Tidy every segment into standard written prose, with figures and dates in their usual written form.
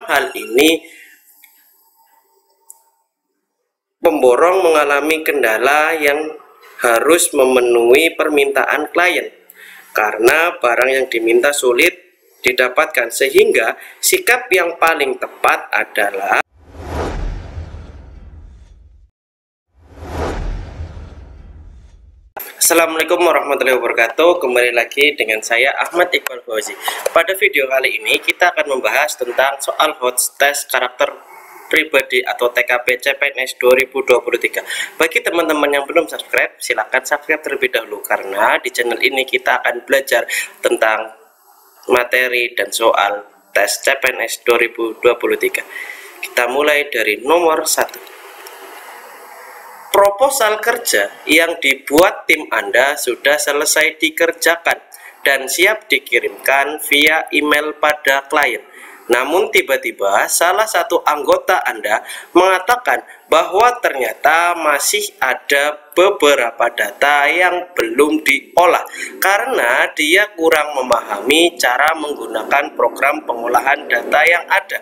hal ini pemborong mengalami kendala yang harus memenuhi permintaan klien karena barang yang diminta sulit didapatkan, sehingga sikap yang paling tepat adalah Assalamualaikum warahmatullahi wabarakatuh. Kembali lagi dengan saya Ahmad Iqbal Fauzi. Pada video kali ini kita akan membahas tentang soal hot test karakter pribadi atau TKP CPNS 2023. Bagi teman-teman yang belum subscribe, silahkan subscribe terlebih dahulu, karena di channel ini kita akan belajar tentang materi dan soal tes CPNS 2023. Kita mulai dari nomor 1. Proposal kerja yang dibuat tim Anda sudah selesai dikerjakan dan siap dikirimkan via email pada klien. Namun tiba-tiba salah satu anggota Anda mengatakan bahwa ternyata masih ada beberapa data yang belum diolah karena dia kurang memahami cara menggunakan program pengolahan data yang ada.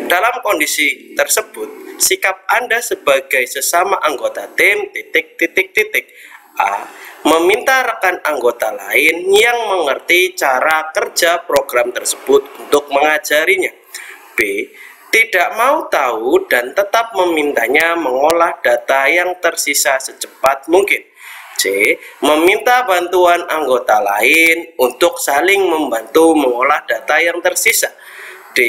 Dalam kondisi tersebut, sikap Anda sebagai sesama anggota tim A meminta rekan anggota lain yang mengerti cara kerja program tersebut untuk mengajarinya. B. Tidak mau tahu dan tetap memintanya mengolah data yang tersisa secepat mungkin. C. Meminta bantuan anggota lain untuk saling membantu mengolah data yang tersisa. D.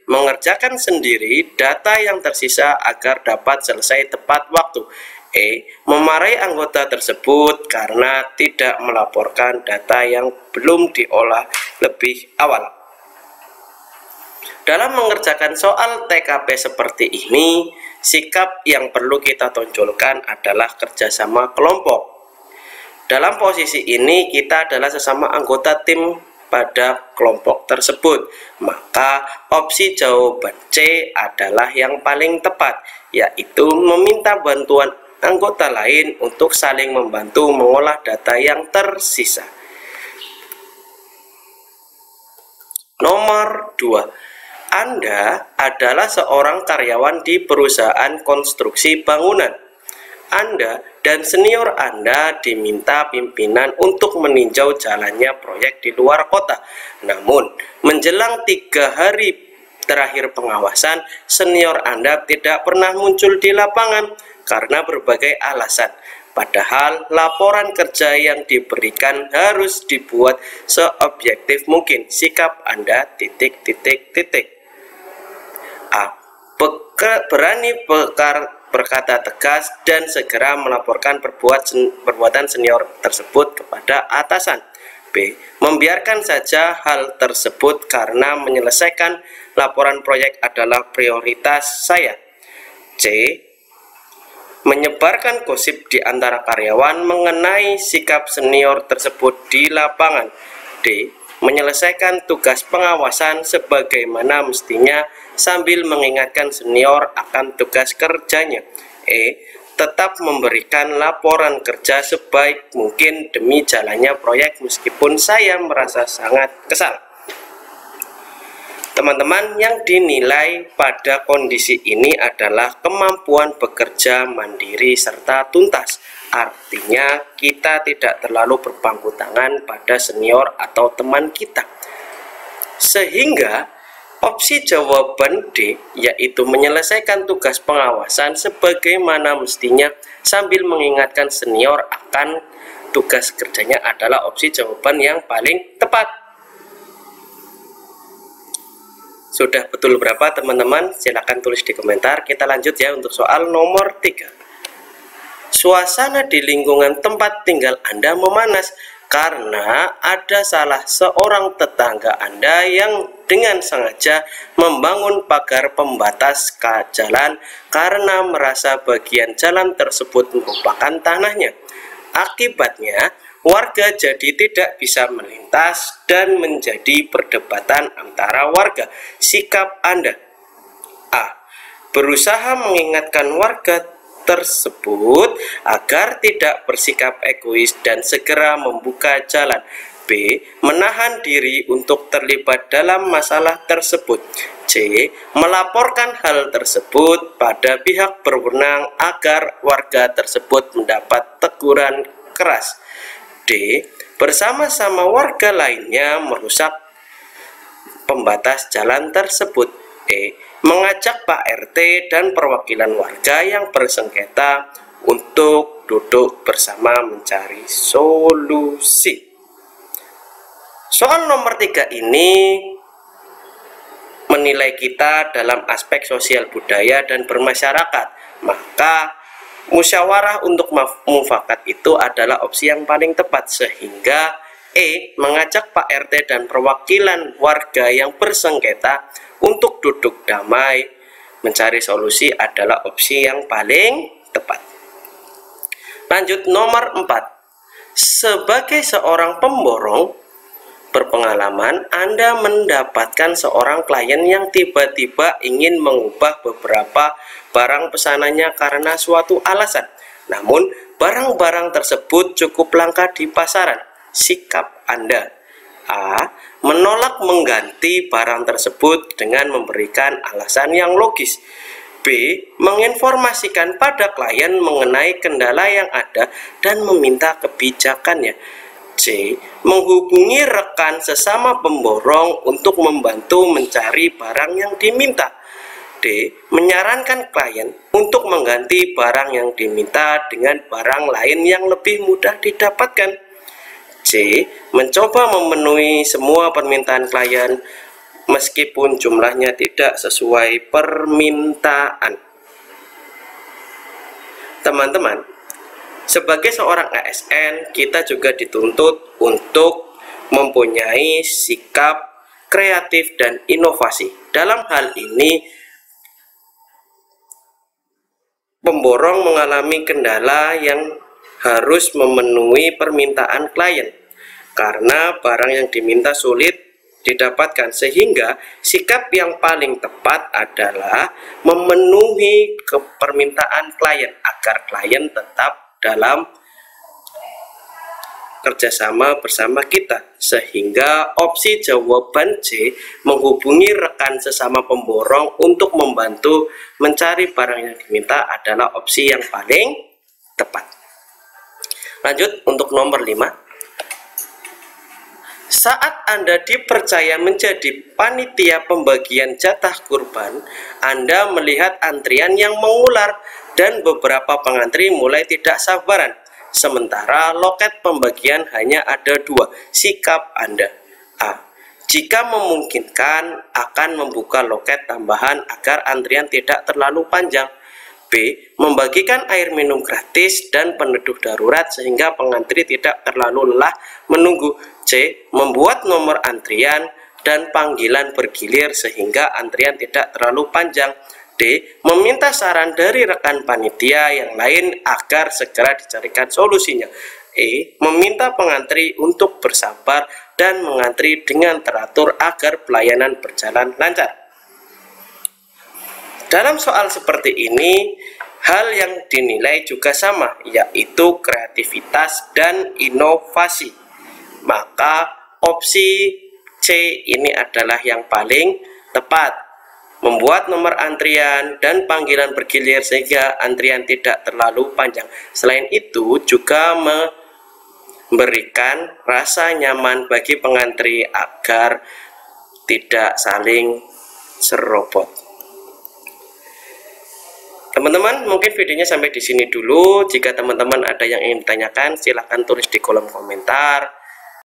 Mengerjakan sendiri data yang tersisa agar dapat selesai tepat waktu. E. Memarahi anggota tersebut karena tidak melaporkan data yang belum diolah lebih awal. Dalam mengerjakan soal TKP seperti ini, sikap yang perlu kita tonjolkan adalah kerjasama kelompok. Dalam posisi ini kita adalah sesama anggota tim pada kelompok tersebut, maka opsi jawaban C adalah yang paling tepat, yaitu meminta bantuan anggota lain untuk saling membantu mengolah data yang tersisa. Nomor 2. Anda adalah seorang karyawan di perusahaan konstruksi bangunan. Anda dan senior Anda diminta pimpinan untuk meninjau jalannya proyek di luar kota. Namun, menjelang 3 hari terakhir pengawasan, senior Anda tidak pernah muncul di lapangan karena berbagai alasan. Padahal laporan kerja yang diberikan harus dibuat seobjektif mungkin. Sikap Anda A. Berani berkata tegas dan segera melaporkan perbuatan senior tersebut kepada atasan. B. Membiarkan saja hal tersebut karena menyelesaikan laporan proyek adalah prioritas saya. C. Menyebarkan gosip di antara karyawan mengenai sikap senior tersebut di lapangan. D. Menyelesaikan tugas pengawasan sebagaimana mestinya sambil mengingatkan senior akan tugas kerjanya. E. Tetap memberikan laporan kerja sebaik mungkin demi jalannya proyek meskipun saya merasa sangat kesal. Teman-teman, yang dinilai pada kondisi ini adalah kemampuan bekerja mandiri serta tuntas. Artinya kita tidak terlalu berpangku tangan pada senior atau teman kita. Sehingga opsi jawaban D, yaitu menyelesaikan tugas pengawasan sebagaimana mestinya sambil mengingatkan senior akan tugas kerjanya, adalah opsi jawaban yang paling tepat. Sudah betul berapa teman-teman? Silahkan tulis di komentar. Kita lanjut ya untuk soal nomor 3. Suasana di lingkungan tempat tinggal Anda memanas karena ada salah seorang tetangga Anda yang dengan sengaja membangun pagar pembatas jalan karena merasa bagian jalan tersebut merupakan tanahnya. Akibatnya, warga jadi tidak bisa melintas dan menjadi perdebatan antara warga. Sikap Anda. A. Berusaha mengingatkan warga tersebut agar tidak bersikap egois dan segera membuka jalan. B. Menahan diri untuk terlibat dalam masalah tersebut. C. Melaporkan hal tersebut pada pihak berwenang agar warga tersebut mendapat teguran keras. D. Bersama-sama warga lainnya merusak pembatas jalan tersebut. E. Mengajak Pak RT dan perwakilan warga yang bersengketa untuk duduk bersama mencari solusi. Soal nomor 3 ini menilai kita dalam aspek sosial budaya dan bermasyarakat. Maka musyawarah untuk mufakat itu adalah opsi yang paling tepat, sehingga E. Mengajak Pak RT dan perwakilan warga yang bersengketa untuk duduk damai mencari solusi adalah opsi yang paling tepat. Lanjut nomor 4. Sebagai seorang pemborong berpengalaman, Anda mendapatkan seorang klien yang tiba-tiba ingin mengubah beberapa barang pesanannya karena suatu alasan. Namun, barang-barang tersebut cukup langka di pasaran. Sikap Anda: A. Menolak mengganti barang tersebut dengan memberikan alasan yang logis. B. Menginformasikan pada klien mengenai kendala yang ada dan meminta kebijakannya. C. Menghubungi rekan sesama pemborong untuk membantu mencari barang yang diminta. D. Menyarankan klien untuk mengganti barang yang diminta dengan barang lain yang lebih mudah didapatkan. C. Mencoba memenuhi semua permintaan klien meskipun jumlahnya tidak sesuai permintaan. Teman-teman, sebagai seorang ASN, kita juga dituntut untuk mempunyai sikap kreatif dan inovasi. Dalam hal ini, pemborong mengalami kendala yang harus memenuhi permintaan klien karena barang yang diminta sulit didapatkan, sehingga sikap yang paling tepat adalah memenuhi permintaan klien agar klien tetap dalam kerjasama bersama kita, sehingga opsi jawaban C, menghubungi rekan sesama pemborong untuk membantu mencari barang yang diminta, adalah opsi yang paling tepat. Lanjut untuk nomor 5. Saat Anda dipercaya menjadi panitia pembagian jatah kurban, Anda melihat antrian yang mengular dan beberapa pengantri mulai tidak sabaran. Sementara loket pembagian hanya ada 2. Sikap Anda: A. Jika memungkinkan, akan membuka loket tambahan agar antrian tidak terlalu panjang. B. Membagikan air minum gratis dan peneduh darurat sehingga pengantri tidak terlalu lelah menunggu. C. Membuat nomor antrian dan panggilan bergilir sehingga antrian tidak terlalu panjang. D. Meminta saran dari rekan panitia yang lain agar segera dicarikan solusinya. E. Meminta pengantri untuk bersabar dan mengantri dengan teratur agar pelayanan berjalan lancar. Dalam soal seperti ini, hal yang dinilai juga sama, yaitu kreativitas dan inovasi. Maka opsi C ini adalah yang paling tepat. Membuat nomor antrian dan panggilan bergilir sehingga antrian tidak terlalu panjang. Selain itu juga memberikan rasa nyaman bagi pengantri agar tidak saling serobot. Teman-teman, mungkin videonya sampai di sini dulu. Jika teman-teman ada yang ingin ditanyakan, silahkan tulis di kolom komentar.